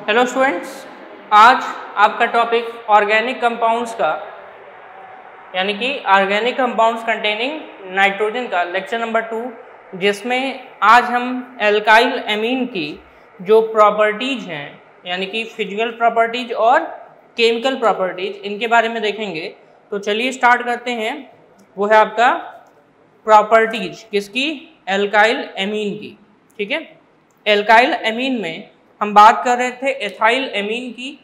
Hello students, आज आपका topic organic compounds का यानी कि ऑर्गेनिक कंपाउंड्स कंटेनिंग नाइट्रोजन का लेक्चर नंबर 2, जिसमें आज हम एल्काइल एमीन की जो प्रॉपर्टीज हैं यानी कि फिजिकल प्रॉपर्टीज और केमिकल प्रॉपर्टीज, इनके बारे में देखेंगे। तो चलिए स्टार्ट करते हैं। वो है आपका प्रॉपर्टीज किसकी? एल्काइल एमीन की। ठीक है, एल्काइल एमीन में हम बात कर रहे थे एथाइल एमीन की,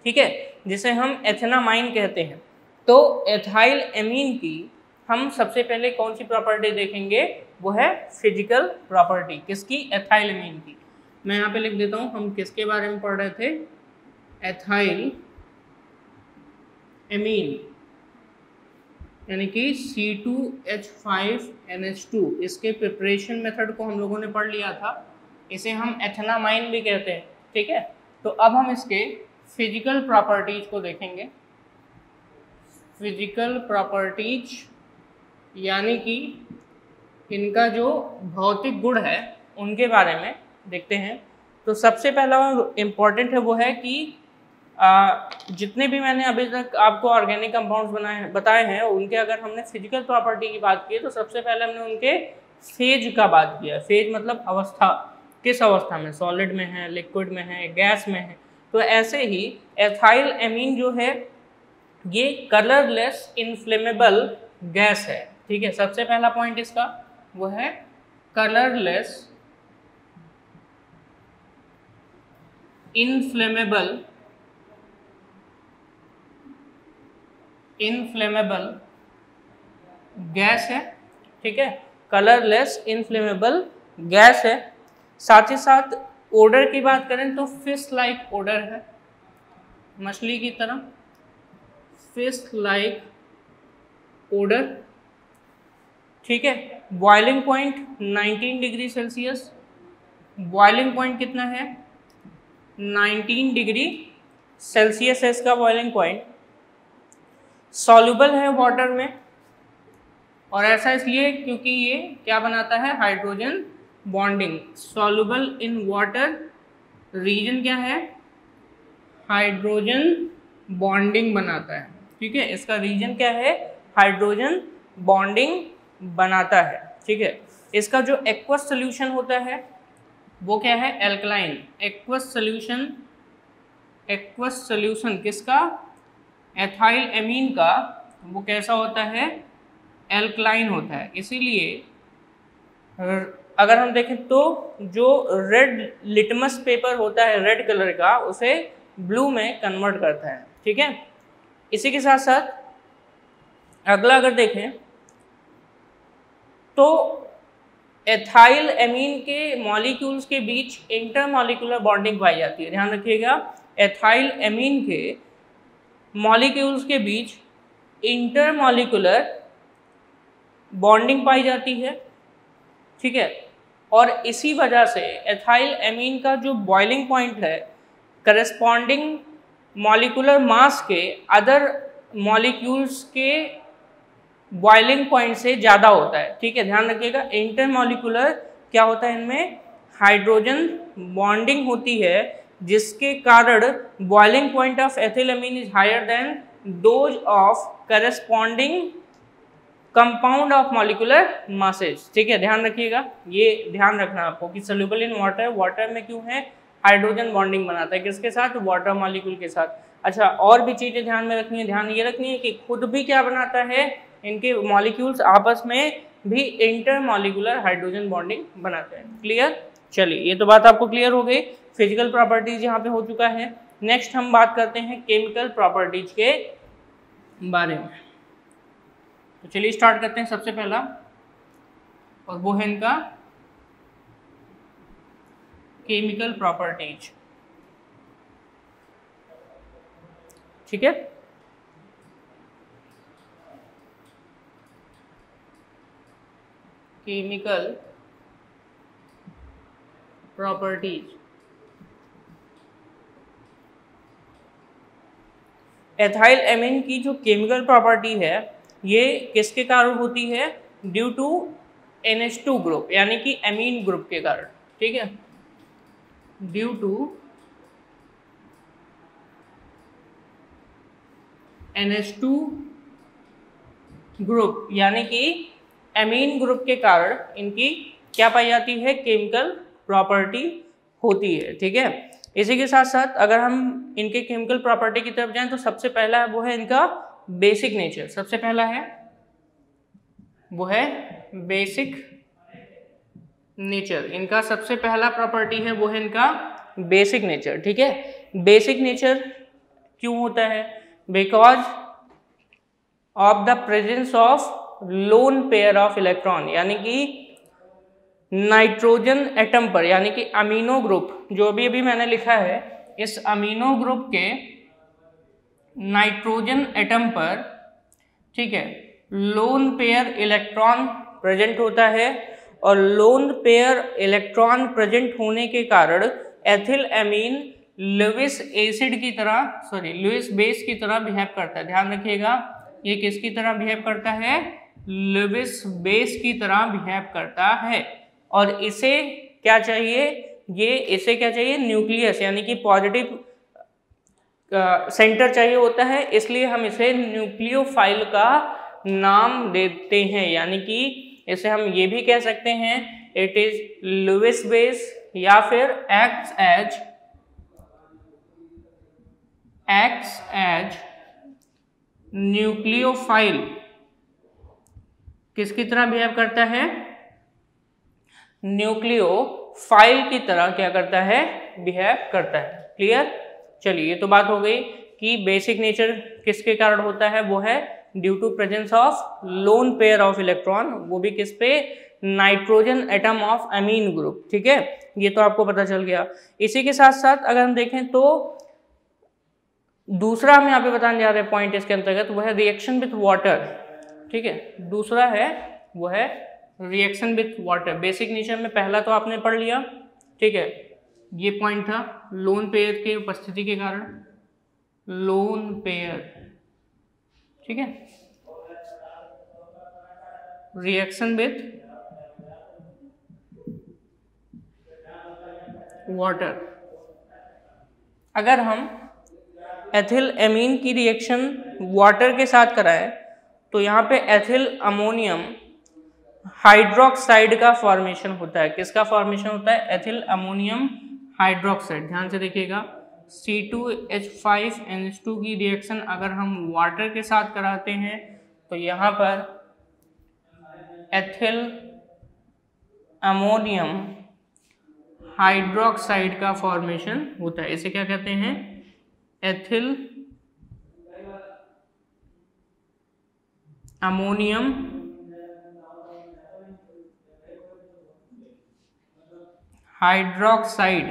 ठीक है, जिसे हम एथेनामाइन कहते हैं। तो एथाइल एमीन की हम सबसे पहले कौन सी प्रॉपर्टी देखेंगे? वो है फिजिकल प्रॉपर्टी किसकी? एथाइल एमीन की। मैं यहाँ पे लिख देता हूँ, हम किसके बारे में पढ़ रहे थे? एथाइल एमीन यानी कि C2H5NH2, इसके प्रिपरेशन मेथड को हम लोगों ने पढ़ लिया था। इसे हम एथेनामाइन भी कहते हैं। ठीक है, तो अब हम इसके फिजिकल प्रॉपर्टीज को देखेंगे। फिजिकल प्रॉपर्टीज यानी कि इनका जो भौतिक गुण है उनके बारे में देखते हैं। तो सबसे पहला इम्पॉर्टेंट है वो है कि जितने भी मैंने अभी तक आपको ऑर्गेनिक कंपाउंड्स बताए हैं, उनके अगर हमने फिजिकल प्रॉपर्टी की बात की तो सबसे पहले हमने उनके फेज का बात किया। फेज मतलब अवस्था, किस अवस्था में, सॉलिड में है, लिक्विड में है, गैस में है। तो ऐसे ही एथाइल एमीन जो है ये कलरलेस इनफ्लेमेबल गैस है। ठीक है, सबसे पहला पॉइंट इसका वो है कलरलेस इनफ्लेमेबल गैस है। ठीक है, कलरलेस इनफ्लेमेबल गैस है। साथ ही साथ ओडर की बात करें तो फिश लाइक ओडर है, मछली की तरह फिश लाइक ओडर। ठीक है, boiling point 19 degree Celsius. Boiling point कितना है? 19 डिग्री सेल्सियस है इसका बॉइलिंग पॉइंट। सॉल्युबल है वाटर में, और ऐसा इसलिए क्योंकि ये क्या बनाता है? Hydrogen bonding. Soluble in water, reason क्या है? हाइड्रोजन बॉन्डिंग बनाता है। ठीक है, इसका रीजन क्या है? हाइड्रोजन बॉन्डिंग बनाता है। ठीक है, इसका जो एक्वस सोल्यूशन होता है वो क्या है? एल्कलाइन। एक्वस सोल्यूशन किसका? एथाइल एमीन का। वो कैसा होता है? एल्कलाइन होता है। इसीलिए अगर हम देखें तो जो रेड लिटमस पेपर होता है रेड कलर का, उसे ब्लू में कन्वर्ट करता है। ठीक है, इसी के साथ साथ अगला अगर देखें तो एथाइल एमीन के मॉलिक्यूल्स के बीच इंटरमॉलिक्यूलर बॉन्डिंग पाई जाती है। ध्यान रखिएगा, एथाइल एमीन के मॉलिक्यूल्स के बीच इंटरमॉलिक्यूलर बॉन्डिंग पाई जाती है। ठीक है, और इसी वजह से एथाइल एमीन का जो बॉइलिंग पॉइंट है करस्पॉन्डिंग मॉलिक्यूलर मास के अदर मॉलिक्यूल्स के बॉइलिंग पॉइंट से ज़्यादा होता है। ठीक है, ध्यान रखिएगा, इंटरमॉलिक्यूलर क्या होता है? इनमें हाइड्रोजन बॉन्डिंग होती है, जिसके कारण boiling point of ethyl amine is higher than those of corresponding compound of molecular masses. ठीक है, ध्यान रखिएगा, ये ध्यान रखना आपको कि सोल्यूबल इन वाटर, वाटर में क्यों है? हाइड्रोजन बॉन्डिंग बनाता है। किसके साथ? वाटर मॉलिक्यूल के साथ। अच्छा, और भी चीज़ें ध्यान में रखनी है। ध्यान ये रखनी है कि खुद भी क्या बनाता है? इनके मॉलिक्यूल्स आपस में भी इंटरमॉलिक्यूलर हाइड्रोजन बॉन्डिंग बनाते हैं। क्लियर? चलिए, ये तो बात आपको क्लियर हो गई। फिजिकल प्रॉपर्टीज यहाँ पे हो चुका है। नेक्स्ट हम बात करते हैं केमिकल प्रॉपर्टीज के बारे में। तो चलिए स्टार्ट करते हैं। सबसे पहला और वो है इनका केमिकल प्रॉपर्टीज। ठीक है, केमिकल प्रॉपर्टीज। एथाइल एमीन की जो केमिकल प्रॉपर्टी है ये किसके कारण होती है? ड्यू टू NH2 ग्रुप यानी कि एमीन ग्रुप के कारण। ठीक है, ड्यू टू NH2 ग्रुप, यानी कि एमीन ग्रुप के कारण इनकी क्या पाई जाती है, केमिकल प्रॉपर्टी होती है। ठीक है, इसी के साथ साथ अगर हम इनके केमिकल प्रॉपर्टी की तरफ जाएं तो सबसे पहला वो है इनका बेसिक नेचर। सबसे पहला है वो है बेसिक नेचर। इनका सबसे पहला प्रॉपर्टी है वो है इनका बेसिक नेचर। ठीक है, बेसिक नेचर क्यों होता है, because of the presence of lone pair of electron, यानी कि नाइट्रोजन एटम पर, यानी कि अमीनो ग्रुप जो भी अभी मैंने लिखा है, इस अमीनो ग्रुप के नाइट्रोजन एटम पर, ठीक है, लोन पेयर इलेक्ट्रॉन प्रेजेंट होता है और लोन पेयर इलेक्ट्रॉन प्रेजेंट होने के कारण एथिल एमीन लुईस एसिड की तरह, सॉरी लुईस बेस की तरह बिहेव करता है। ध्यान रखिएगा, ये किसकी तरह बिहेव करता है, लुईस बेस की तरह बिहेव करता है। और इसे क्या चाहिए, ये इसे क्या चाहिए, न्यूक्लियस यानी कि पॉजिटिव सेंटर चाहिए होता है, इसलिए हम इसे न्यूक्लियोफाइल का नाम देते हैं। यानी कि इसे हम ये भी कह सकते हैं इट इज लुईस बेस, या फिर एक्ट्स एज न्यूक्लियोफाइल। किसकी तरह बिहेव करता है, न्यूक्लियोफाइल की तरह क्या करता है, बिहेव करता है। क्लियर, चलिए ये तो बात हो गई कि बेसिक नेचर किसके कारण होता है, वो है due to presence of lone pair of electron, वो भी किस पे, nitrogen atom of amine group. ठीक है, ये तो आपको पता चल गया। इसी के साथ साथ अगर हम देखें तो दूसरा हम यहाँ पे बताने जा रहे हैं पॉइंट इसके अंतर्गत, वो है रिएक्शन विथ वाटर। ठीक है, दूसरा है वो है reaction with water. Basic nature में पहला तो आपने पढ़ लिया, ठीक है, ये पॉइंट था लोन पेयर के उपस्थिति के कारण, लोन पेयर, ठीक है, रिएक्शन विथ वाटर। अगर हम एथिल एमीन की रिएक्शन वाटर के साथ कराएं तो यहाँ पे एथिल अमोनियम हाइड्रोक्साइड का फॉर्मेशन होता है। किसका फॉर्मेशन होता है, एथिल अमोनियम हाइड्रोक्साइड। ध्यान से देखिएगा, C2H5NH2 की रिएक्शन अगर हम वाटर के साथ कराते हैं तो यहाँ पर एथिल अमोनियम हाइड्रोक्साइड का फॉर्मेशन होता है। इसे क्या कहते हैं, एथिल अमोनियम हाइड्रोक्साइड,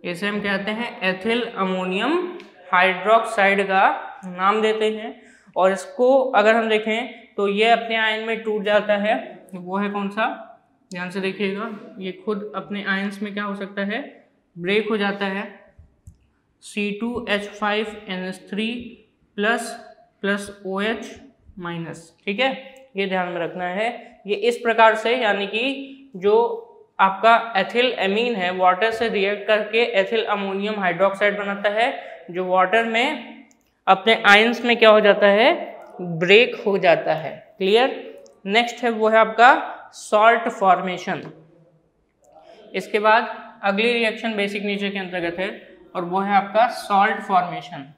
इसे हम कहते हैं एथिल अमोनियम हाइड्रोक्साइड का नाम देते हैं। और इसको अगर हम देखें तो ये अपने आयन में टूट जाता है, वो है कौन सा, ध्यान से देखिएगा, ये खुद अपने आयंस में क्या हो सकता है, ब्रेक हो जाता है। C2H5NH3 plus OH minus. ठीक है, ये ध्यान में रखना है। ये इस प्रकार से, यानी कि जो आपका एथिल एमीन है वाटर से रिएक्ट करके एथिल अमोनियम हाइड्रोक्साइड बनाता है, जो वाटर में अपने आयंस में क्या हो जाता है, ब्रेक हो जाता है। क्लियर। नेक्स्ट है वो है आपका सॉल्ट फॉर्मेशन। इसके बाद अगली रिएक्शन बेसिक नेचर के अंतर्गत है और वो है आपका सॉल्ट फॉर्मेशन।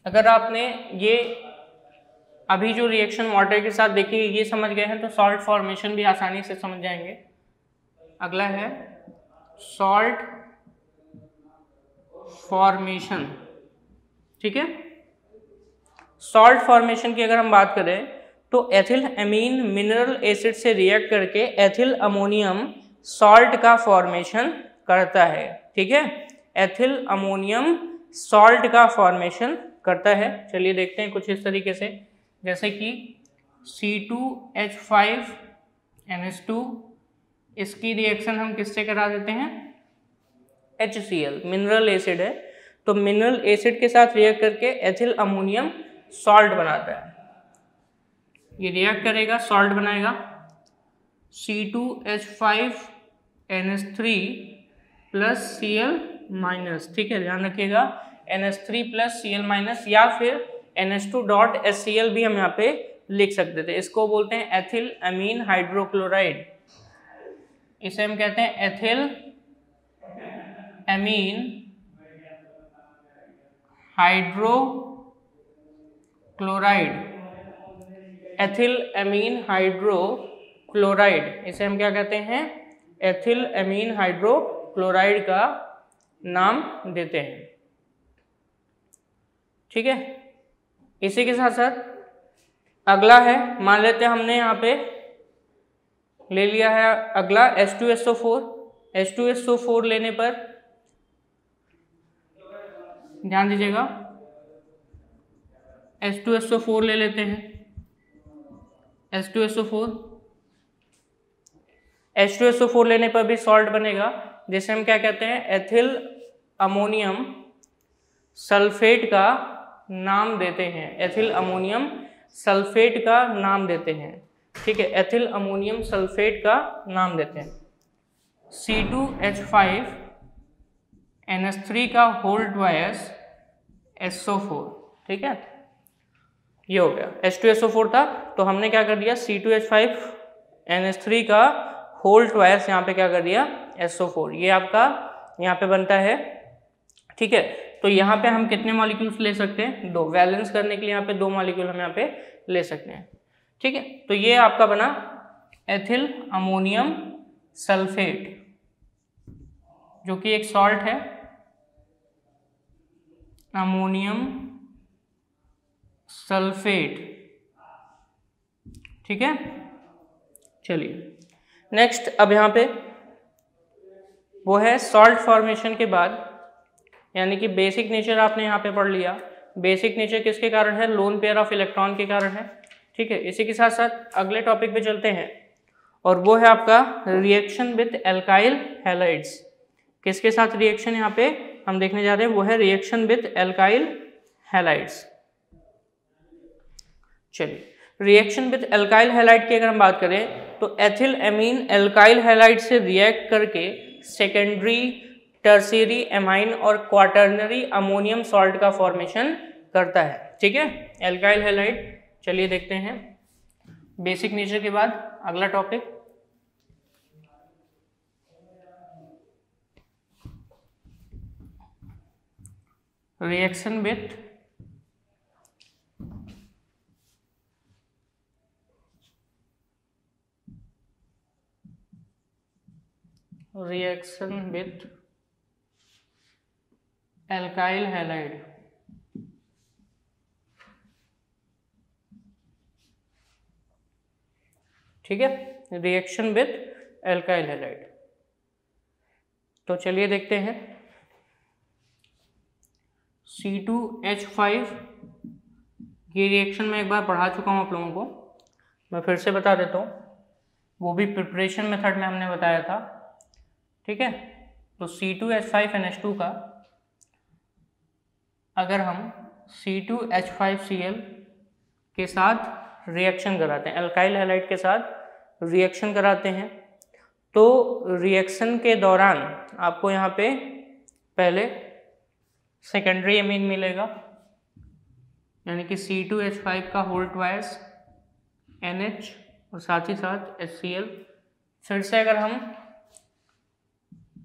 अगर आपने ये अभी जो रिएक्शन वाटर के साथ देखी ये समझ गए हैं तो सॉल्ट फॉर्मेशन भी आसानी से समझ जाएंगे। अगला है सॉल्ट फॉर्मेशन। ठीक है, सॉल्ट फॉर्मेशन की अगर हम बात करें तो एथिल एमीन मिनरल एसिड से रिएक्ट करके एथिल अमोनियम सॉल्ट का फॉर्मेशन करता है। ठीक है, एथिल अमोनियम सॉल्ट का फॉर्मेशन करता है। चलिए देखते हैं कुछ इस तरीके से, जैसे कि C2H5NH2, इसकी रिएक्शन हम किससे करा देते हैं, HCl, मिनरल एसिड है, तो मिनरल एसिड के साथ रिएक्ट करके एथिल अमोनियम सॉल्ट बनाता है। ये रिएक्ट करेगा, सॉल्ट बनाएगा। C2H5NH3 प्लस Cl माइनस, ठीक है, ध्यान रखिएगा, NH3 प्लस Cl माइनस, या फिर NH2 डॉट HCl भी हम यहाँ पे लिख सकते थे। इसको बोलते हैं एथिल अमीन हाइड्रोक्लोराइड, इसे हम कहते हैं एथिल अमीन हाइड्रोक्लोराइड, एथिल अमीन हाइड्रोक्लोराइड, इसे हम क्या कहते हैं, एथिल अमीन हाइड्रोक्लोराइड का नाम देते हैं, ठीक है। इसी के साथ साथ अगला है, मान लेते हैं हमने यहाँ पे ले लिया है अगला H2SO4, H2SO4 लेने पर ध्यान दीजिएगा, H2SO4 ले लेते हैं, H2SO4 लेने पर भी सॉल्ट बनेगा, जिसे हम क्या कहते हैं, एथिल अमोनियम सल्फेट का नाम देते हैं, एथिल अमोनियम सल्फेट का नाम देते हैं, ठीक है, एथिल अमोनियम सल्फेट का नाम देते हैं। C2H5NH3 का होल ट्वाइस SO4, ठीक है, ये हो गया, H2SO4 था तो हमने क्या कर दिया, C2H5NH3 का होल ट्वाइस यहाँ पे क्या कर दिया, SO4, ये आपका यहाँ पे बनता है, ठीक है। तो यहाँ पे हम कितने मॉलिक्यूल्स ले सकते हैं, 2, वैलेंस करने के लिए यहाँ पे 2 मॉलिक्यूल हम यहाँ पे ले सकते हैं, ठीक है। तो ये आपका बना एथिल अमोनियम सल्फेट, जो कि एक सॉल्ट है, अमोनियम सल्फेट, ठीक है। चलिए नेक्स्ट, अब यहाँ पे वो है सॉल्ट फॉर्मेशन के बाद, यानी कि बेसिक नेचर आपने यहाँ पे पढ़ लिया। बेसिक नेचर किसके कारण है, लोन पेयर ऑफ इलेक्ट्रॉन के कारण है, ठीक है। इसी के साथ साथ अगले टॉपिक पे चलते हैं, और वो है आपका रिएक्शन विद एल्काइल हैलाइड्स। किसके साथ रिएक्शन यहाँ पे हम देखने जा रहे हैं, वो है रिएक्शन विद एल्काइल हैलाइड्स। चलिए, रिएक्शन विद एल्काइल हैलाइड की अगर हम बात करें तो एथिल अमीन एल्काइल हैलाइड से रिएक्ट करके सेकेंडरी, टर्शियरी एमाइन और क्वाटर्नरी अमोनियम सॉल्ट का फॉर्मेशन करता है, ठीक है, एल्काइल हैलाइड। चलिए देखते हैं बेसिक नेचर के बाद अगला topic, reaction with alkyl halide, ठीक है, रिएक्शन विद एल्काइल हैलाइड। तो चलिए देखते हैं, C2H5 ये रिएक्शन मैं एक बार पढ़ा चुका हूँ आप लोगों को, मैं फिर से बता देता हूँ, वो भी प्रिपरेशन मेथड में हमने बताया था, ठीक है। तो C2H5NH2 का अगर हम C2H5Cl के साथ रिएक्शन कराते हैं, अल्काइल हैलाइड के साथ रिएक्शन कराते हैं, तो रिएक्शन के दौरान आपको यहाँ पे पहले सेकेंडरी एमीन मिलेगा, यानी कि C2H5 का होल ट्वाइस NH और साथ ही साथ HCl। फिर से अगर हम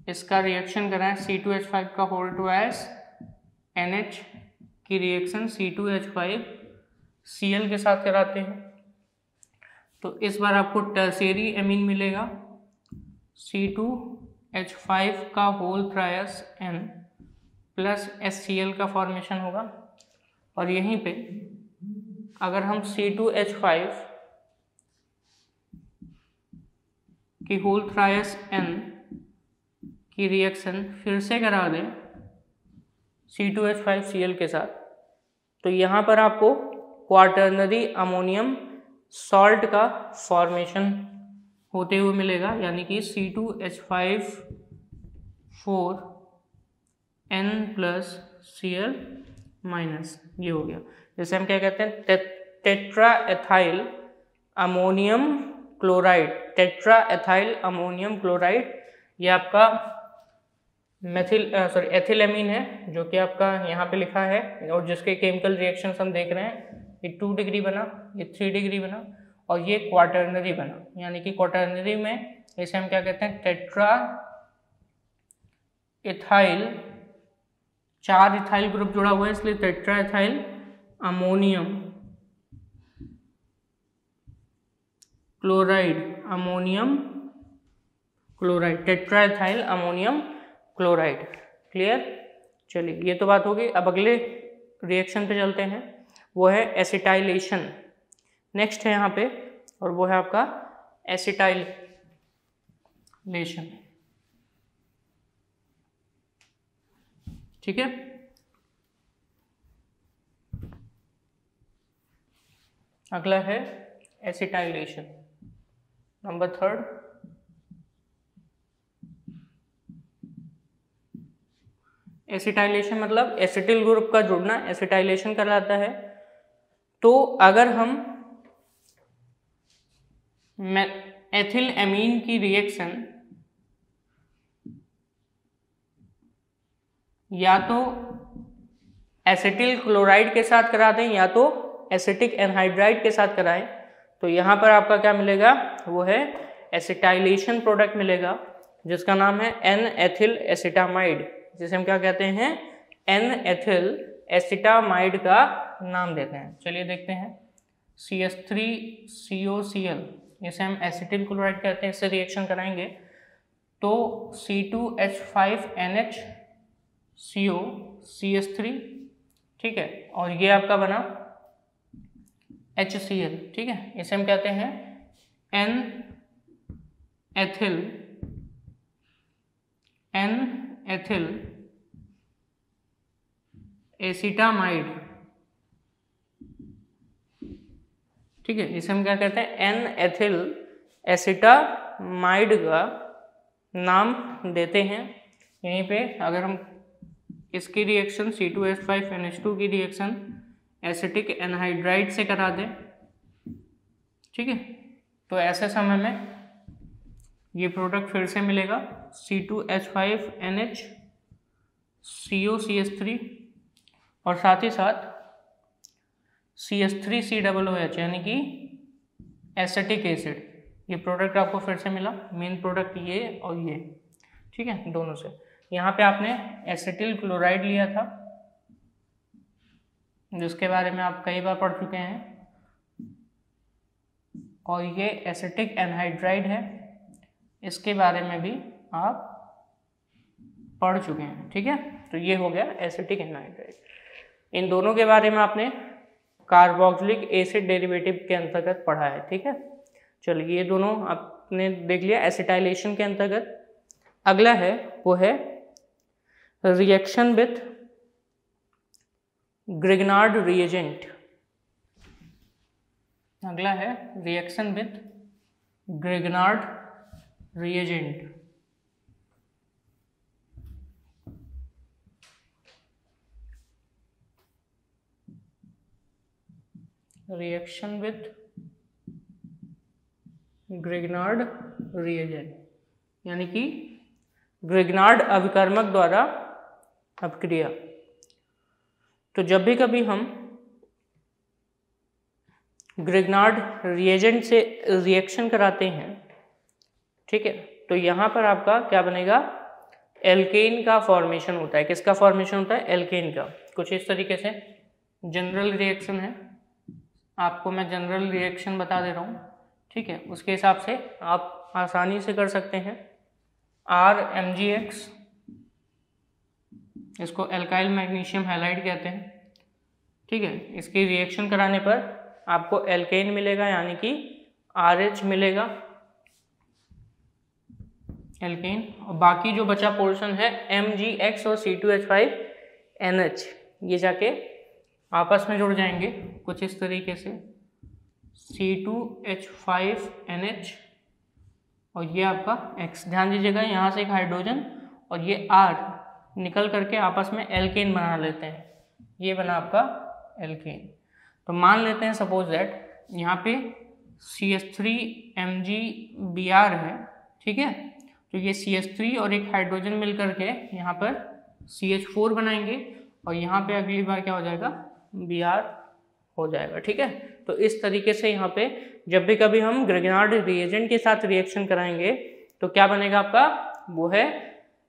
इसका रिएक्शन कराएं, C2H5 का होल ट्वाइस NH की रिएक्शन C2H5Cl के साथ कराते हैं, तो इस बार आपको टर्शियरी एमीन मिलेगा, C2H5 का होल ट्रायस N प्लस HCl का फॉर्मेशन होगा। और यहीं पे अगर हम C2H5 की होल ट्रायस N की रिएक्शन फिर से करा दें C2H5Cl के साथ, तो यहाँ पर आपको क्वाटर्नरी अमोनियम सॉल्ट का फॉर्मेशन होते हुए मिलेगा, यानी कि C2H5 4N plus Cl minus, ये हो गया, जैसे हम क्या कहते हैं tetra ethyl ammonium chloride, tetra ethyl ammonium chloride, ये आपका एथिलेमीन है जो कि आपका यहाँ पे लिखा है, और जिसके केमिकल रिएक्शंस हम देख रहे हैं। ये 2 डिग्री बना, ये 3 डिग्री बना, और ये क्वाटर्नरी बना। यानी कि क्वाटर्नरी में इसे हम क्या कहते हैं, टेट्रा इथाइल, 4 इथाइल ग्रुप जुड़ा हुआ है इसलिए tetra ethyl ammonium chloride, ammonium chloride, tetra ethyl ammonium chloride. Clear? चलिए ये तो बात होगी। अब अगले रिएक्शन पे चलते हैं, वो है एसिटाइलेशन। नेक्स्ट है यहाँ पे, और वो है आपका एसिटाइलेशन। ठीक है, अगला है एसिटाइलेशन, नंबर 3। एसिटाइलेशन मतलब एसिटिल ग्रुप का जुड़ना एसिटाइलेशन कहलाता है। तो अगर हम एथिल एमीन की रिएक्शन या तो एसिटिल क्लोराइड के साथ करा दें या तो एसिटिक एनहाइड्राइड के साथ कराएं, तो यहाँ पर आपका क्या मिलेगा, वो है एसिटाइलेशन प्रोडक्ट मिलेगा, जिसका नाम है एन एथिल एसिटामाइड, जिसे हम क्या कहते हैं, एन एथिल एसिटामाइड का नाम देते हैं। चलिए देखते हैं, CH3COCl, इसे हम एसिटिल क्लोराइड कहते हैं, इससे रिएक्शन कराएंगे तो C2H5NH CO CH3, ठीक है, और ये आपका बना HCl, ठीक है, इसे हम कहते हैं एन एथिल एसिटामाइड, ठीक है, इसे हम क्या कहते हैं, एन एथिल एसिटामाइड का नाम देते हैं। यहीं पे अगर हम इसकी रिएक्शन C2H5NH2 की रिएक्शन एसिटिक एनहाइड्राइड से करा दें, ठीक है, तो ऐसे समय में ये प्रोडक्ट फिर से मिलेगा C2H5NH CO CH3 और साथ ही साथ CH3COOH यानी कि एसिटिक एसिड। ये प्रोडक्ट आपको फिर से मिला, मेन प्रोडक्ट ये और ये, ठीक है, दोनों से। यहाँ पे आपने एसिटिल क्लोराइड लिया था जिसके बारे में आप कई बार पढ़ चुके हैं, और ये एसिटिक एनहाइड्राइड है, इसके बारे में भी आप पढ़ चुके हैं, ठीक है। तो ये हो गया एसिटिक एनहाइड्राइड। इन दोनों के बारे में आपने कार्बोक्सिलिक एसिड डेरिवेटिव के अंतर्गत पढ़ा है, ठीक है। चलिए ये दोनों आपने देख लिया एसिटाइलेशन के अंतर्गत। अगला है वो है रिएक्शन विथ ग्रिग्नार्ड रिएजेंट। अगला है reaction with Grignard reagent. Reaction with Grignard reagent यानी कि ग्रिग्नार्ड अभिकर्मक द्वारा अपक्रिया। तो जब भी कभी हम ग्रिग्नार्ड रिएजेंट से रिएक्शन कराते हैं, ठीक है, तो यहाँ पर आपका क्या बनेगा, एल्केन का फॉर्मेशन होता है। किसका फॉर्मेशन होता है, एल्केन का। कुछ इस तरीके से जनरल रिएक्शन है, आपको मैं जनरल रिएक्शन बता दे रहा हूँ, ठीक है, उसके हिसाब से आप आसानी से कर सकते हैं। RMgX, इसको एल्काइल मैग्नीशियम हैलाइड कहते हैं, ठीक है, इसकी रिएक्शन कराने पर आपको एल्केन मिलेगा यानी कि RH मिलेगा, एल्केन, और बाकी जो बचा पोर्शन है MgX और C2H5NH, ये जाके आपस में जुड़ जाएंगे कुछ इस तरीके से, C2H5NH और ये आपका X। ध्यान दीजिएगा यहाँ से एक हाइड्रोजन और ये R निकल करके आपस में एल्केन बना लेते हैं, ये बना आपका एल्केन। तो मान लेते हैं सपोज दैट यहाँ पे CH3MgBr है, ठीक है, तो ये CH3 और एक हाइड्रोजन मिल करके यहाँ पर CH4 बनाएंगे और यहाँ पे अगली बार क्या हो जाएगा, Br हो जाएगा। ठीक है, तो इस तरीके से यहाँ पे जब भी कभी हम ग्रिग्नार्ड रिएजेंट के साथ रिएक्शन कराएंगे तो क्या बनेगा आपका, वो है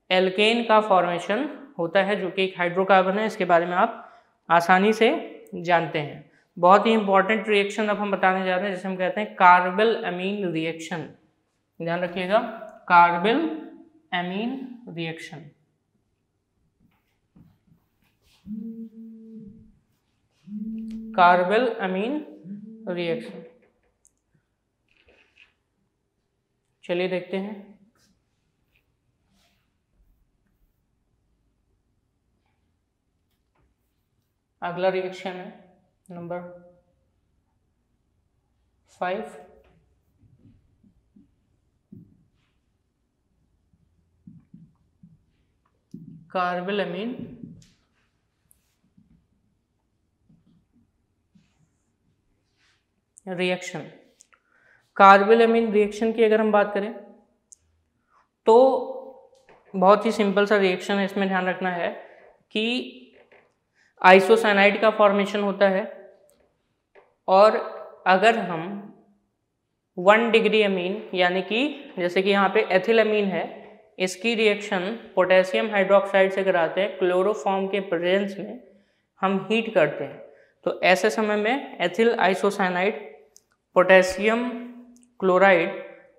एल्केन का फॉर्मेशन होता है, जो कि एक हाइड्रोकार्बन है। इसके बारे में आप आसानी से जानते हैं। बहुत ही इंपॉर्टेंट रिएक्शन अब हम बताने जा रहे हैं, जिसे हम कहते हैं कार्बल अमीन रिएक्शन। ध्यान रखिएगा, कार्बल अमीन रिएक्शन। कार्बल अमीन रिएक्शन, चलिए देखते हैं। अगला रिएक्शन है नंबर 5, कार्बल अमीन रिएक्शन। कार्बल अमीन रिएक्शन की अगर हम बात करें तो बहुत ही सिंपल सा रिएक्शन है। इसमें ध्यान रखना है कि आइसोसाइनाइड का फॉर्मेशन होता है, और अगर हम 1 डिग्री अमीन यानी कि जैसे कि यहाँ पे एथिल अमीन है, इसकी रिएक्शन पोटेशियम हाइड्रोक्साइड से कराते हैं, क्लोरोफॉर्म के प्रेजेंस में हम हीट करते हैं, तो ऐसे समय में एथिल आइसोसाइनाइड, पोटेशियम क्लोराइड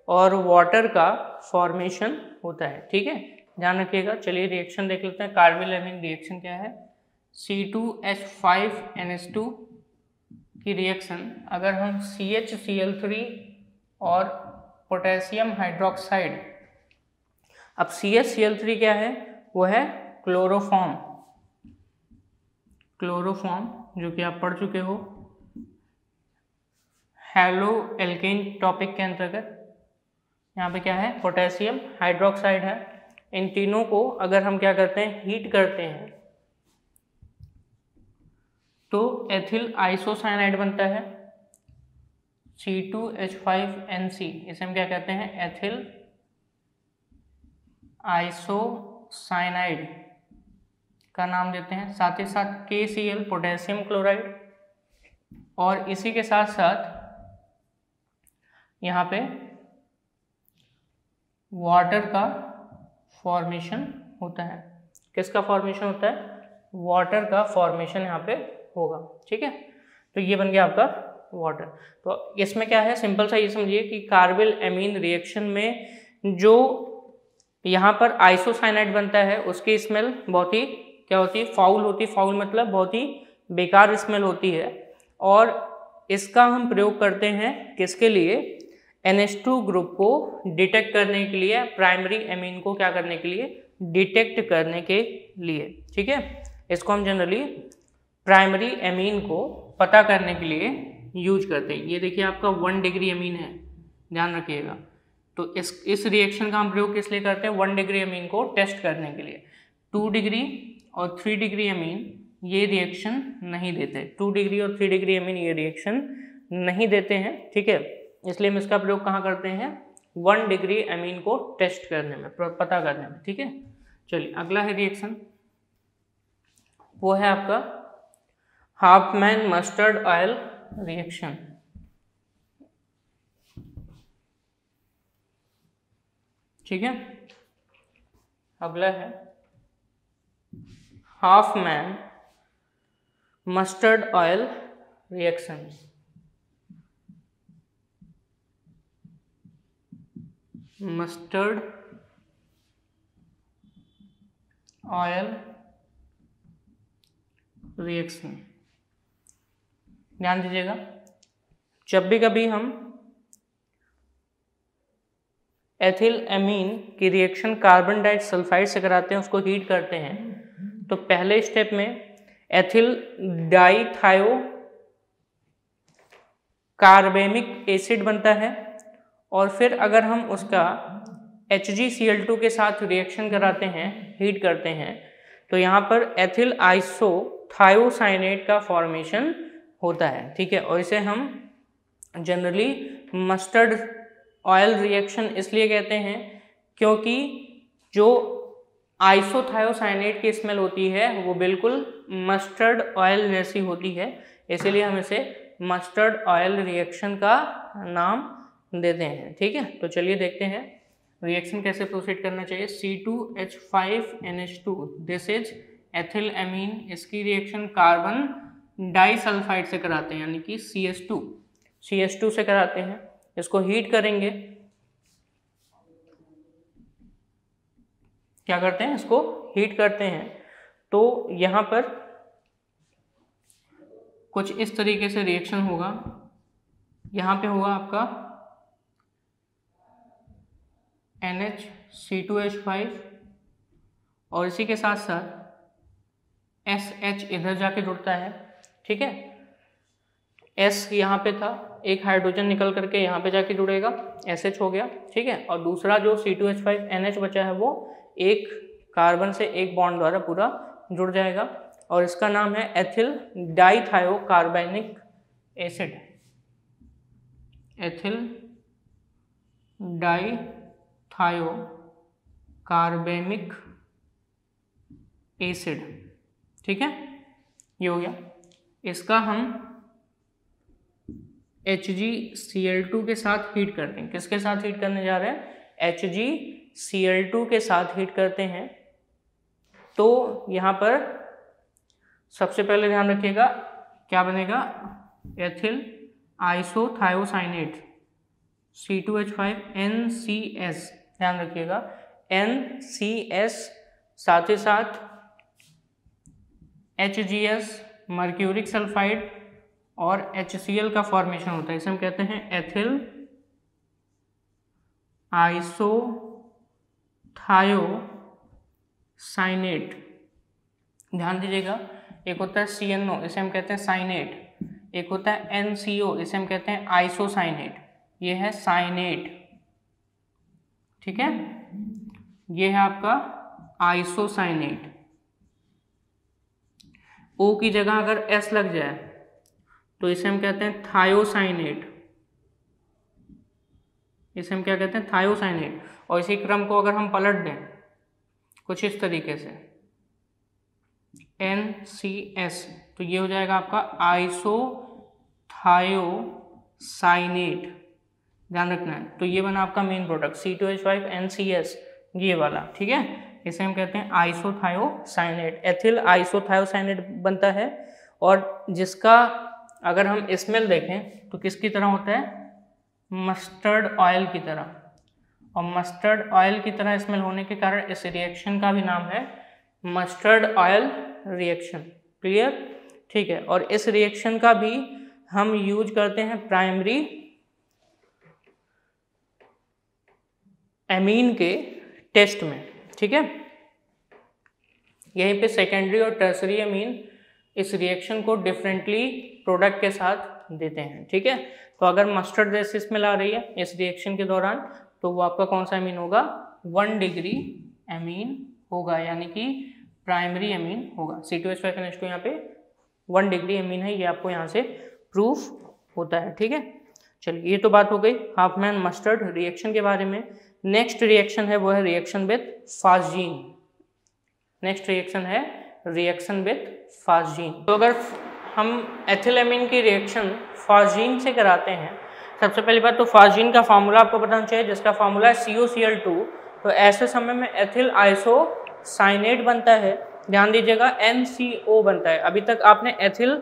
और वाटर का फॉर्मेशन होता है। ठीक है, ध्यान रखिएगा। चलिए रिएक्शन देख लेते हैं। कार्बल अमीन रिएक्शन क्या है, C2H5NH2 की रिएक्शन अगर हम CHCl3 और पोटेशियम हाइड्रोक्साइड, अब CHCl3 क्या है, वो है क्लोरोफॉर्म, जो कि आप पढ़ चुके हो हेलो एल्केन टॉपिक के अंतर्गत। यहाँ पे क्या है, पोटेशियम हाइड्रोक्साइड है। इन तीनों को अगर हम क्या करते हैं, हीट करते हैं, तो एथिल आइसोसाइनाइड बनता है C2H5NC। इसे हम क्या कहते हैं, एथिल आइसोसाइनाइड का नाम देते हैं। साथ ही साथ KCl पोटेशियम क्लोराइड, और इसी के साथ साथ यहाँ पे वाटर का फॉर्मेशन होता है। किसका फॉर्मेशन होता है, वाटर का फॉर्मेशन यहाँ पे होगा। ठीक है, तो ये बन गया आपका वाटर। तो इसमें क्या है, सिंपल सा ये समझिए कि कार्बल अमीन रिएक्शन में जो यहाँ पर आइसोसाइनाइड बनता है उसकी स्मेल बहुत ही क्या होती है, फाउल होती है। फाउल मतलब बहुत ही बेकार स्मेल होती है, और इसका हम प्रयोग करते हैं किसके लिए, NH2 ग्रुप को डिटेक्ट करने के लिए, प्राइमरी अमीन को क्या करने के लिए, डिटेक्ट करने के लिए। ठीक है, इसको हम जनरली प्राइमरी अमीन को पता करने के लिए यूज करते हैं। ये देखिए आपका 1 डिग्री अमीन है, ध्यान रखिएगा। तो इस रिएक्शन का हम प्रयोग किस लिए करते हैं, 1 डिग्री अमीन को टेस्ट करने के लिए। 2 डिग्री और 3 डिग्री अमीन ये रिएक्शन नहीं देते, 2 डिग्री और 3 डिग्री अमीन ये रिएक्शन नहीं देते हैं। ठीक है, इसलिए हम इसका प्रयोग कहाँ करते हैं, 1 डिग्री अमीन को टेस्ट करने में, पता करने में। ठीक है, चलिए अगला है रिएक्शन, वो है आपका हाफमैन मस्टर्ड ऑयल रिएक्शन। ठीक है, अगला है Hopman mustard oil reaction. Mustard oil reaction, ध्यान दीजिएगा। जब भी कभी हम एथिल अमीन की रिएक्शन कार्बन डाइसल्फाइड से कराते हैं, उसको हीट करते हैं, तो पहले स्टेप में एथिल डाइथायो कार्बेमिक एसिड बनता है, और फिर अगर हम उसका HgCl2 के साथ रिएक्शन कराते हैं, हीट करते हैं, तो यहाँ पर एथिल आइसोथायोसाइनेट का फॉर्मेशन होता है। ठीक है, और इसे हम जनरली मस्टर्ड ऑयल रिएक्शन इसलिए कहते हैं क्योंकि जो आइसोथायोसाइनेट की स्मेल होती है वो बिल्कुल मस्टर्ड ऑयल जैसी होती है, इसीलिए हम इसे मस्टर्ड ऑयल रिएक्शन का नाम देते हैं। ठीक है, तो चलिए देखते हैं रिएक्शन कैसे प्रोसीड करना चाहिए। C2H5NH2 this is ethyl amine, इसकी रिएक्शन कार्बन डाइसल्फाइड से कराते हैं यानी कि CH2 से कराते हैं। इसको हीट करेंगे, क्या करते हैं, इसको हीट करते हैं। तो यहाँ पर कुछ इस तरीके से रिएक्शन होगा। यहाँ पे होगा आपका NH(C2H5) और इसी के साथ साथ SH इधर जाके जुड़ता है। ठीक है, S यहाँ पे था, एक हाइड्रोजन निकल करके यहाँ पे जाके जुड़ेगा, SH हो गया। ठीक है, और दूसरा जो C2H5NH बचा है वो एक कार्बन से एक बॉन्ड द्वारा पूरा जुड़ जाएगा और इसका नाम है ethyl dithiocarbonic acid. Ethyl dithiocarbonic acid. ठीक है, ये हो गया। इसका हम HgCl2 के साथ हीट करते हैं। किसके साथ हीट करने जा रहे हैं? HgCl2 के साथ हीट करते हैं। तो यहाँ पर सबसे पहले ध्यान रखिएगा क्या बनेगा, एथिल आइसोथायोसाइनेट C2H5NCS, ध्यान रखिएगा NCS, साथ ही साथ HGS मर्क्यूरिक सल्फाइड और HCl का फॉर्मेशन होता है, इसे हम कहते हैं एथिल आइसोथायोसाइनेट। ध्यान दीजिएगा, एक होता है CNO, इसे हम कहते हैं साइनेट, एक होता है NCO, इसे हम कहते हैं आइसोसाइनेट, ये है साइनेट। ठीक है, ये है आपका आइसोसाइनेट। O की जगह अगर S लग जाए तो इसे हम कहते हैं थायोसाइनेट, इसे हम क्या कहते हैं, थायोसाइनेट। और इसी क्रम को अगर हम पलट दें कुछ इस तरीके से NCS, तो ये हो जाएगा आपका आइसोथायोसाइनेट। ध्यान रखना है, तो ये बना आपका मेन प्रोडक्ट C2H5NCS, ये वाला। ठीक है, इसे हम कहते हैं आइसोथायोसाइनेट, एथिल आइसोथायोसाइनेट बनता है। और जिसका अगर हम स्मेल देखें तो किसकी तरह होता है, मस्टर्ड ऑयल की तरह। और मस्टर्ड ऑयल की तरह स्मेल होने के कारण इस रिएक्शन का भी नाम है मस्टर्ड ऑयल रिएक्शन। क्लियर? ठीक है, और इस रिएक्शन का भी हम यूज करते हैं प्राइमरी एमीन के टेस्ट में। ठीक है, यहीं पे सेकेंडरी और टर्सरी एमीन इस रिएक्शन को डिफरेंटली प्रोडक्ट के साथ देते हैं। ठीक है, तो अगर मस्टर्ड जैसी स्मेल आ रही है इस रिएक्शन के दौरान तो वो आपका कौन सा एमीन होगा, 1 डिग्री एमीन होगा, यानी कि प्राइमरी एमीन होगा। C2H5NH2 यहाँ पे 1 डिग्री एमीन है, ये आपको यहाँ से प्रूफ होता है। ठीक है, चलिए ये तो बात हो गई हाफमैन मस्टर्ड रिएक्शन के बारे में। नेक्स्ट रिएक्शन है वो है reaction with phosgene. Next reaction है रिएक्शन विथ फास्जीन। तो अगर हम एथिलेमीन की रिएक्शन फास्जीन से कराते हैं, सबसे पहली बात तो फास्जीन का फार्मूला आपको पता होना चाहिए, जिसका फार्मूला है COCl2। तो ऐसे समय में एथिल आइसोसाइनेट बनता है, ध्यान दीजिएगा NCO बनता है। अभी तक आपने एथिल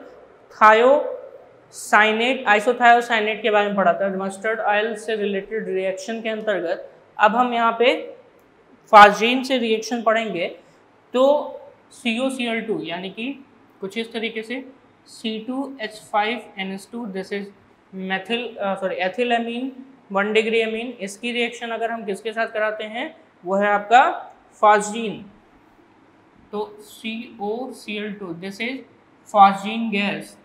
थायोसाइनेट आइसोथायोसाइनेट के बारे में पढ़ा था मस्टर्ड ऑयल से रिलेटेड रिएक्शन के अंतर्गत। अब हम यहाँ पे फास्जीन से रिएक्शन पढ़ेंगे तो COCl2 यानी कि कुछ इस तरीके से C2H5NH2 this is ethyl amine 1 degree amine. इसकी रिएक्शन अगर हम किसके साथ कराते हैं वो है आपका फास्जीन। तो COCl2 this is phosgene gas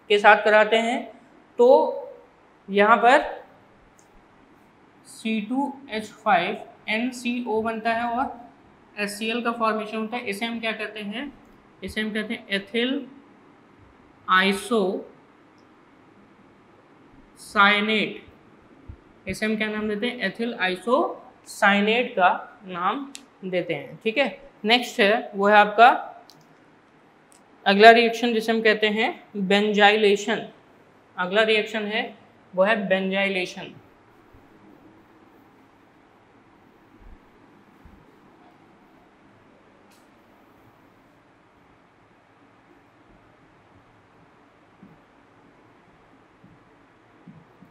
के साथ कराते हैं। तो यहाँ पर C2H5NCO बनता है और HCl का फॉर्मेशन होता है। इसे हम क्या कहते हैं, इसे हम कहते हैं एथिल आइसोसाइनेट। इसे हम क्या नाम देते हैं, एथिल आइसोसाइनेट। साइनेट का नाम देते हैं। ठीक है, नेक्स्ट है वो है आपका अगला रिएक्शन जिसे हम कहते हैं बेंजाइलेशन। अगला रिएक्शन है वो है बेंजाइलेशन।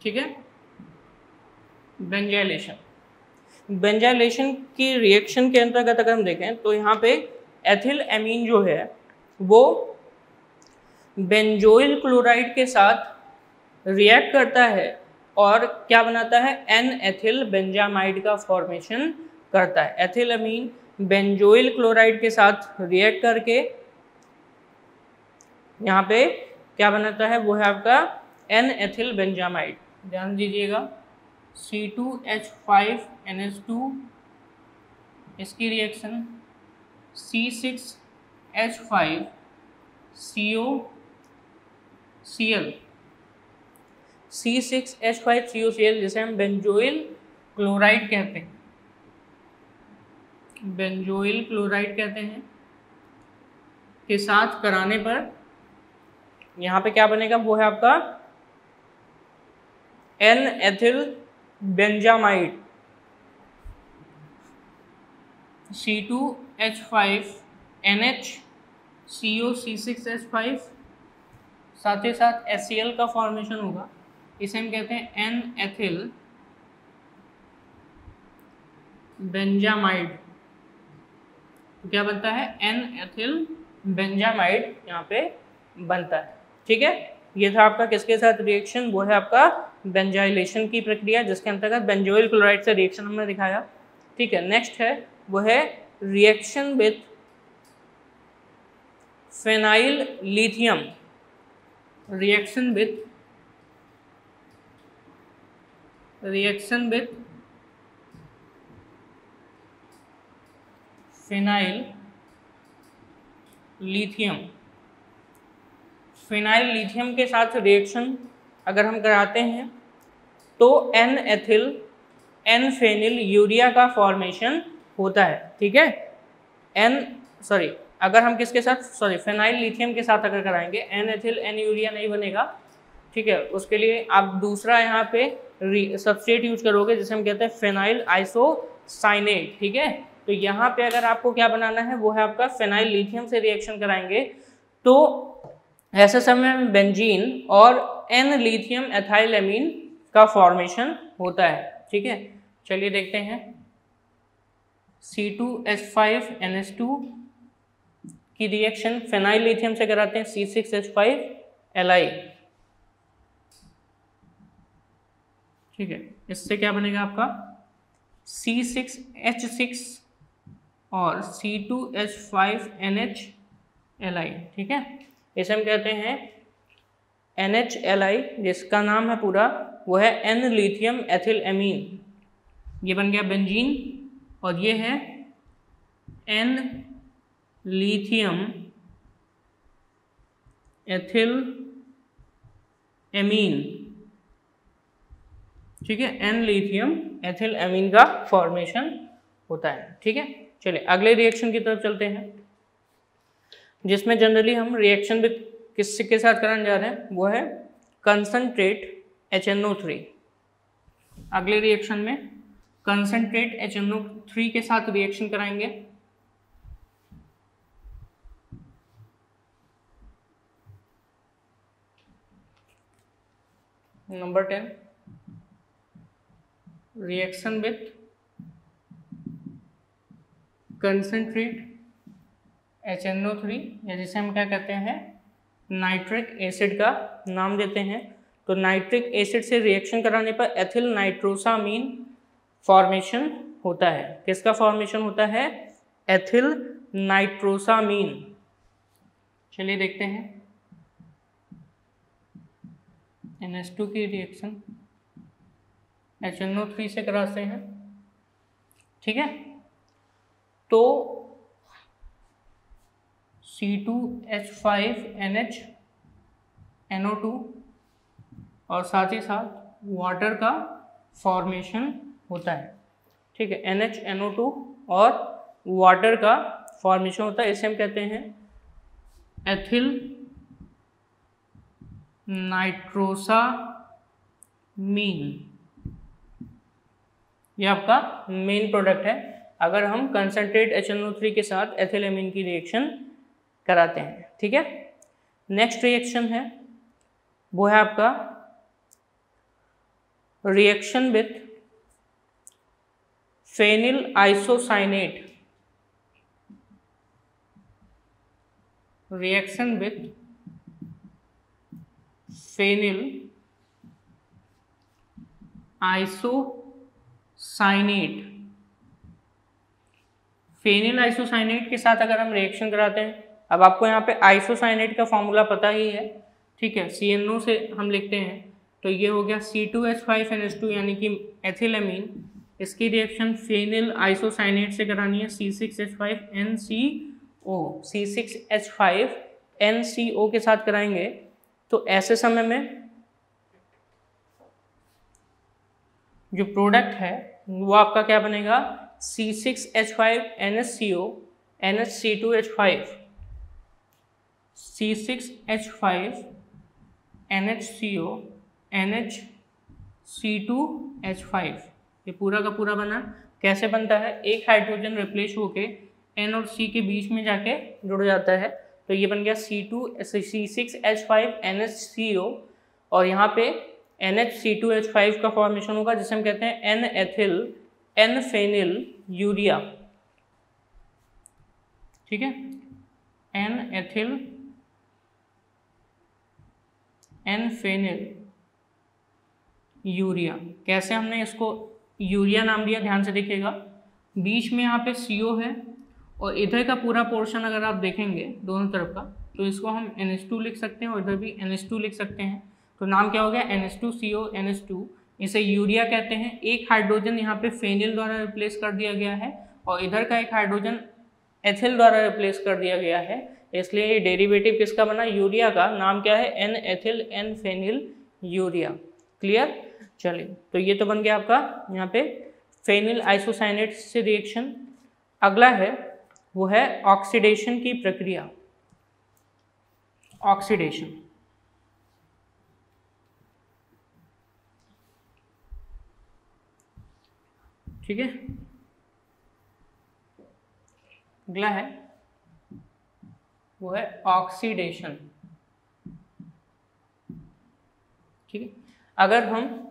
ठीक है, बेंजाइलेशन की रिएक्शन के अंतर्गत अगर हम देखें तो यहाँ पे एथिल एमीन जो है वो बेंजोइल क्लोराइड के साथ रिएक्ट करता है और क्या बनाता है, एन एथिल बेंजामाइड का फॉर्मेशन करता है। एथिल एमीन बेंजोइल क्लोराइड के साथ रिएक्ट करके यहाँ पे क्या बनाता है, वो है आपका एन एथिल बेंजामाइड। ध्यान दीजिएगा, C2H5NH2 इसकी रिएक्शन C6H5COCl, C6H5COCl जिसे हम बेंजोइल क्लोराइड कहते हैं, बेंजोइल क्लोराइड कहते हैं, के साथ कराने पर यहाँ पे क्या बनेगा, वो है आपका N ethyl benzamide C2H5NH C6H5 साथ ही साथ HCl का फॉर्मेशन होगा। इसे हम कहते हैं एन एथिल बेंजामाइड। क्या बनता है, एन एथिल बेंजामाइड यहाँ पे बनता है। ठीक है, ये था आपका किसके साथ रिएक्शन, वो है आपका बेंजाइलेशन की प्रक्रिया जिसके अंतर्गत बेंजोइल क्लोराइड से रिएक्शन हमने दिखाया। ठीक है, नेक्स्ट है वो है reaction with phenyl lithium. Reaction with phenyl lithium. Phenyl lithium के साथ रिएक्शन अगर हम कराते हैं तो N ethyl N phenyl urea का फॉर्मेशन होता है। ठीक है, अगर हम किसके साथ फिनाइल लिथियम के साथ अगर कराएंगे एन एथिल एन यूरिया नहीं बनेगा। ठीक है, उसके लिए आप दूसरा यहाँ पे सबस्ट्रेट यूज करोगे जिसे हम कहते हैं फिनाइल आइसोसाइनेट। ठीक है, तो यहाँ पे अगर आपको क्या बनाना है, वो है आपका फिनाइल लिथियम से रिएक्शन कराएंगे तो ऐसे समय में बेंजीन और एन लिथियम एथाइल एमीन का फॉर्मेशन होता है। ठीक है, चलिए देखते हैं। C2H5NH2 की रिएक्शन फिनाइल लिथियम से कराते हैं C6H5Li। ठीक है, इससे क्या बनेगा आपका C6H6 और C2H5NH Li। ठीक है, इसे हम कहते हैं NHLi, जिसका नाम है पूरा वो है एन लिथियम एथिल एमीन। ये बन गया बेंजीन और ये है एन लिथियम एथिल एमीन। ठीक है, एन लिथियम एथिल एमीन का फॉर्मेशन होता है। ठीक है, चलिए अगले रिएक्शन की तरफ चलते हैं जिसमें जनरली हम रिएक्शन विद किसके साथ कराने जा रहे हैं, वो है कंसंट्रेट HNO3। अगले रिएक्शन में कंसंट्रेट HNO3 के साथ रिएक्शन कराएंगे। Number 10 reaction with concentrate HNO3 या जिसे हम क्या कहते हैं नाइट्रिक एसिड का नाम देते हैं। तो नाइट्रिक एसिड से रिएक्शन कराने पर एथिल नाइट्रोसामीन फॉर्मेशन होता है। किसका फॉर्मेशन होता है, एथिल नाइट्रोसामीन। चलिए देखते हैं NH2 की रिएक्शन HNO3 से कराते हैं। ठीक है, तो C2H5NH NO2 और साथ ही साथ वाटर का फॉर्मेशन होता है। ठीक है, NHNO2 और वाटर का फॉर्मेशन होता है। इसे हम कहते हैं एथिल नाइट्रोसामीन। ये आपका मेन प्रोडक्ट है अगर हम कंसंट्रेट HNO3 के साथ एथिलेमीन की रिएक्शन कराते हैं। ठीक है, नेक्स्ट रिएक्शन है वो है आपका reaction with phenyl isocyanate. Reaction with phenyl isocyanate. Phenyl isocyanate के साथ अगर हम रिएक्शन कराते हैं, अब आपको यहाँ पे आइसोसाइनेट का फॉर्मूला पता ही है, ठीक है, CNO से हम लिखते हैं, तो ये हो गया C2H5NH2 यानी कि एथिलेमीन। इसकी रिएक्शन फेनिल आइसोसाइनेट से करानी है C6H5NCO। C6H5NCO के साथ कराएंगे तो ऐसे समय में जो प्रोडक्ट है वो आपका क्या बनेगा, C6H5NHCO NHC2H5 C6H5NHCO NHC2H5। ये पूरा का पूरा बना। कैसे बनता है, एक हाइड्रोजन रिप्लेस होके N और C के बीच में जाके जुड़ जाता है, तो ये बन गया C6H5NHCO और यहाँ पे NHC2H5 का फॉर्मेशन होगा जिसे हम कहते हैं N-एथिल N-फेनिल यूरिया। ठीक है, N-एथिल N-फेनिल यूरिया। कैसे हमने इसको यूरिया नाम दिया, ध्यान से देखिएगा, बीच में यहाँ पे CO है और इधर का पूरा पोर्शन अगर आप देखेंगे दोनों तरफ का, तो इसको हम NH2 लिख सकते हैं और इधर भी NH2 लिख सकते हैं। तो नाम क्या हो गया, NH2CO NH2। इसे यूरिया कहते हैं। एक हाइड्रोजन यहाँ पे फेनिल द्वारा रिप्लेस कर दिया गया है और इधर का एक हाइड्रोजन एथिल द्वारा रिप्लेस कर दिया गया है, इसलिए ये डेरिवेटिव किसका बना, यूरिया का। नाम क्या है, N-एथिल N-फेनिल यूरिया। क्लियर, चलिए, तो ये तो बन गया आपका यहाँ पे फेनिल आइसोसाइनेट से रिएक्शन। अगला है वो है ऑक्सीडेशन की प्रक्रिया। ऑक्सीडेशन, ठीक है। अगला है वो है ऑक्सीडेशन। ठीक है, अगर हम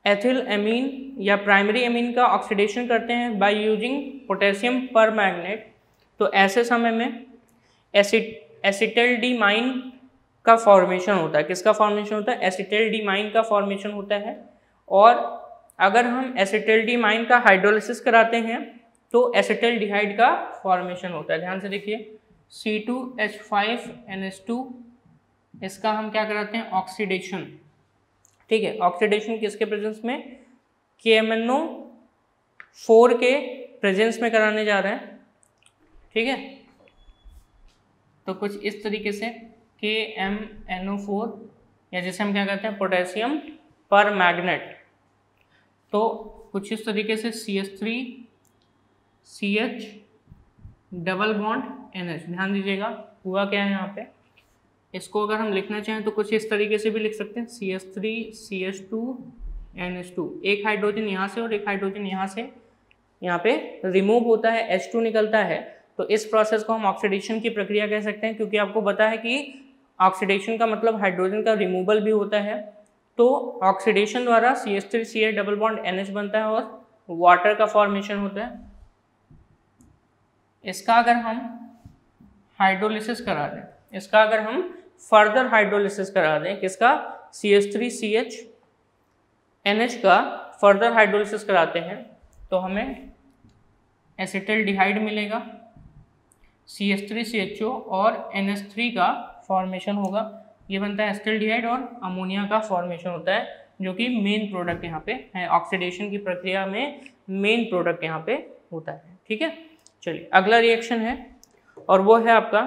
एथिल एमीन या प्राइमरी एमीन का ऑक्सीडेशन करते हैं बाय यूजिंग पोटेशियम परमैंगनेट, तो ऐसे समय में एसिटल्डीमाइन का फॉर्मेशन होता है। किसका फॉर्मेशन होता है, एसिटल्डीमाइन का फॉर्मेशन होता है। और अगर हम एसिटल्डीमाइन का हाइड्रोलिसिस कराते हैं तो एसिटल्डिहाइड का फॉर्मेशन होता है। ध्यान से देखिए, C2H5NH2, इसका हम क्या कराते हैं, ऑक्सीडेशन। ठीक है, ऑक्सीडेशन किसके प्रेजेंस में, KMnO4 के प्रेजेंस में कराने जा रहे हैं। ठीक है, तो कुछ इस तरीके से KMnO4 या जिसे हम क्या कहते हैं, पोटेशियम परमैंगनेट, तो कुछ इस तरीके से CH3CH डबल बॉन्ड NH। ध्यान दीजिएगा हुआ क्या है यहाँ पे, इसको अगर हम लिखना चाहें तो कुछ इस तरीके से भी लिख सकते हैं, CH3CH2NH2। एक हाइड्रोजन यहाँ से और एक हाइड्रोजन यहाँ से यहाँ पे रिमूव होता है, H2 निकलता है, तो इस प्रोसेस को हम ऑक्सीडेशन की प्रक्रिया कह सकते हैं। क्योंकि आपको पता है कि ऑक्सीडेशन का मतलब हाइड्रोजन का रिमूवल भी होता है, तो ऑक्सीडेशन द्वारा CH3CH डबल बॉन्ड NH बनता है और वाटर का फॉर्मेशन होता है। इसका अगर हम हाइड्रोलिसिस करा दें, इसका अगर हम फर्दर हाइड्रोलिसिस करा दें, किसका, CH3CH NH का फर्दर हाइड्रोलिसिस कराते हैं, तो हमें एसिटल्डिहाइड मिलेगा, CH3CHO और NH3 का फॉर्मेशन होगा। ये बनता है एसिटल्डिहाइड और अमोनिया का फॉर्मेशन होता है, जो कि मेन प्रोडक्ट यहाँ पे है। ऑक्सीडेशन की प्रक्रिया में मेन प्रोडक्ट यहाँ पे होता है। ठीक है, चलिए अगला रिएक्शन है और वो है आपका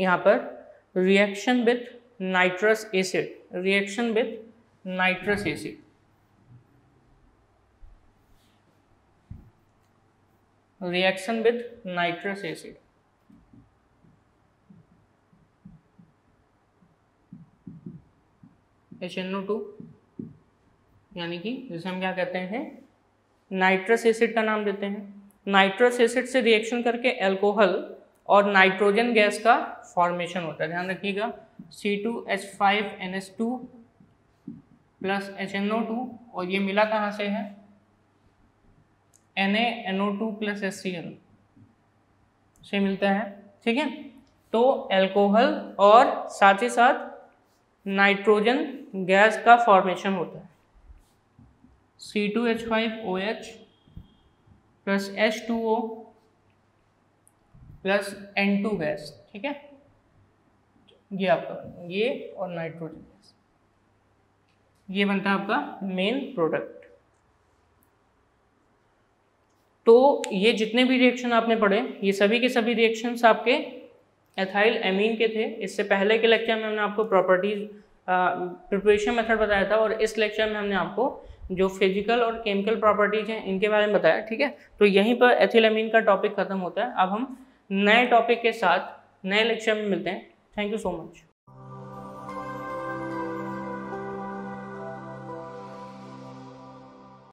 यहाँ पर reaction with nitrous acid. Reaction with nitrous acid. Reaction with nitrous acid. HNO2 यानी कि जिसे हम क्या कहते हैं, नाइट्रस एसिड का नाम देते हैं। नाइट्रस एसिड से रिएक्शन करके अल्कोहल और नाइट्रोजन गैस का फॉर्मेशन होता है। ध्यान रखिएगा, C2H5NH2 प्लस HNO2, और ये मिला कहाँ से है, NaNO2 प्लस HCl से मिलता है। ठीक है, तो अल्कोहल और साथ ही साथ नाइट्रोजन गैस का फॉर्मेशन होता है। C2H5OH plus H2O plus N2 gas. ठीक है, ये आपका ये और नाइट्रोजन गैस, ये बनता है आपका मेन प्रोडक्ट। तो ये जितने भी रिएक्शन आपने पढ़े, ये सभी के सभी रिएक्शंस आपके एथाइल एमीन के थे। इससे पहले के लेक्चर में हमने आपको प्रॉपर्टीज प्रिपरेशन मेथड बताया था, और इस लेक्चर में हमने आपको जो फिजिकल और केमिकल प्रॉपर्टीज हैं इनके बारे में बताया। ठीक है, तो यहीं पर एथिल एमीन का टॉपिक खत्म होता है। अब हम नए टॉपिक के साथ नए लेक्चर में मिलते हैं। Thank you so much.